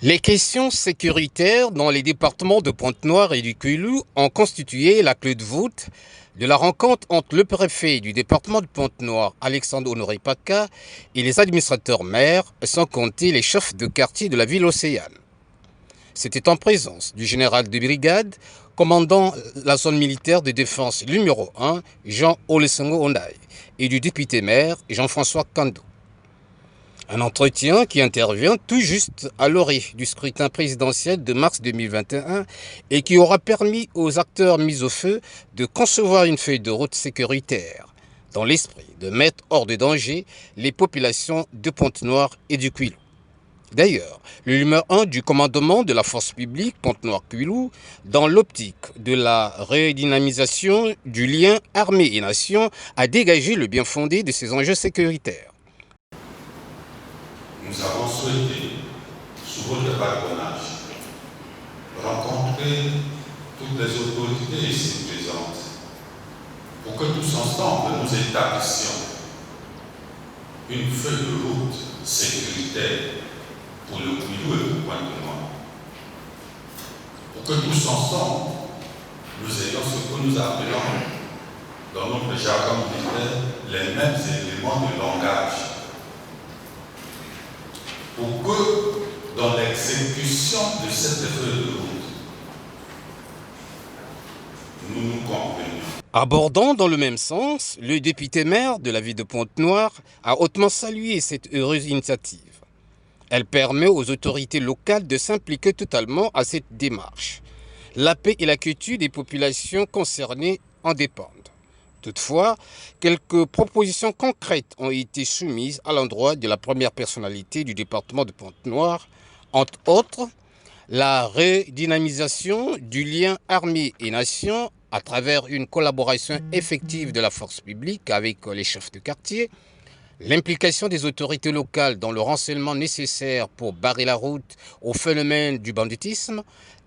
Les questions sécuritaires dans les départements de Pointe-Noire et du Kwilu ont constitué la clé de voûte de la rencontre entre le préfet du département de Pointe-Noire, Alexandre Honoré Paca, et les administrateurs maires, sans compter les chefs de quartier de la ville océane. C'était en présence du général de brigade, commandant la zone militaire de défense numéro 1, Jean Olesengo Ondaye, et du député maire, Jean-François Kando. Un entretien qui intervient tout juste à l'orée du scrutin présidentiel de mars 2021 et qui aura permis aux acteurs mis au feu de concevoir une feuille de route sécuritaire dans l'esprit de mettre hors de danger les populations de Pointe-Noire et du Kwilu. D'ailleurs, le numéro 1 du commandement de la force publique Pointe-Noire-Kwilu, dans l'optique de la redynamisation du lien armée et nation, a dégagé le bien fondé de ces enjeux sécuritaires. Nous avons souhaité, sous votre patronage, rencontrer toutes les autorités ici présentes pour que tous ensemble nous établissions une feuille de route sécuritaire pour le Kwilu et pour Pointe-Noire. Pour que tous ensemble, nous ayons ce que nous appelons, dans notre jargon militaire, les mêmes éléments de langage. Pour que, dans l'exécution de cette feuille de route, nous nous comprenions. Abordant dans le même sens, le député maire de la ville de Pointe-Noire a hautement salué cette heureuse initiative. Elle permet aux autorités locales de s'impliquer totalement à cette démarche. La paix et la quiétude des populations concernées en dépendent. Toutefois, quelques propositions concrètes ont été soumises à l'endroit de la première personnalité du département de Pointe-Noire, entre autres la redynamisation du lien armée et nation à travers une collaboration effective de la force publique avec les chefs de quartier, l'implication des autorités locales dans le renseignement nécessaire pour barrer la route au phénomène du banditisme,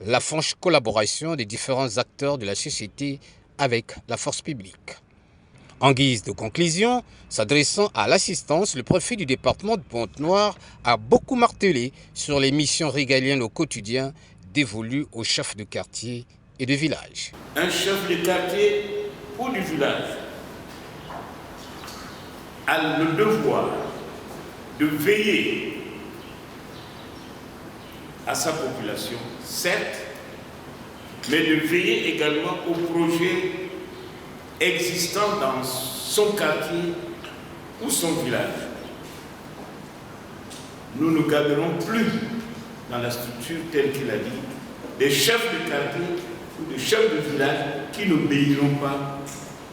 la franche collaboration des différents acteurs de la société avec la force publique. En guise de conclusion, s'adressant à l'assistance, le préfet du département de Pointe-Noire a beaucoup martelé sur les missions régaliennes au quotidien dévolues aux chefs de quartier et de village. Un chef de quartier ou du village a le devoir de veiller à sa population, certes, mais de veiller également aux projets existants dans son quartier ou son village. Nous ne garderons plus dans la structure telle qu'il a dit des chefs de quartier ou des chefs de village qui n'obéiront pas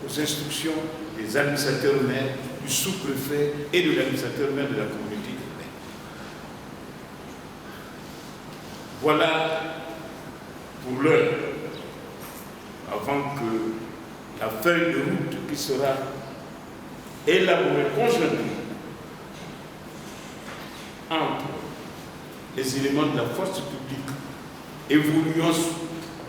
aux instructions des administrateurs maires, du sous-préfet et de l'administrateur maire de la communauté urbaine. Voilà pour l'heure, avant que la feuille de route qui sera élaborée conjointement entre les éléments de la force publique évoluant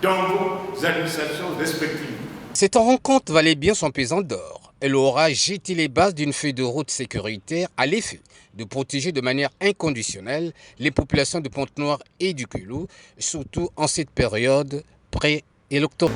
dans vos administrations respectives. Cette rencontre valait bien son pesant d'or. Elle aura jeté les bases d'une feuille de route sécuritaire à l'effet de protéger de manière inconditionnelle les populations de Pointe-Noire et du Kwilu, surtout en cette période pré-électorale.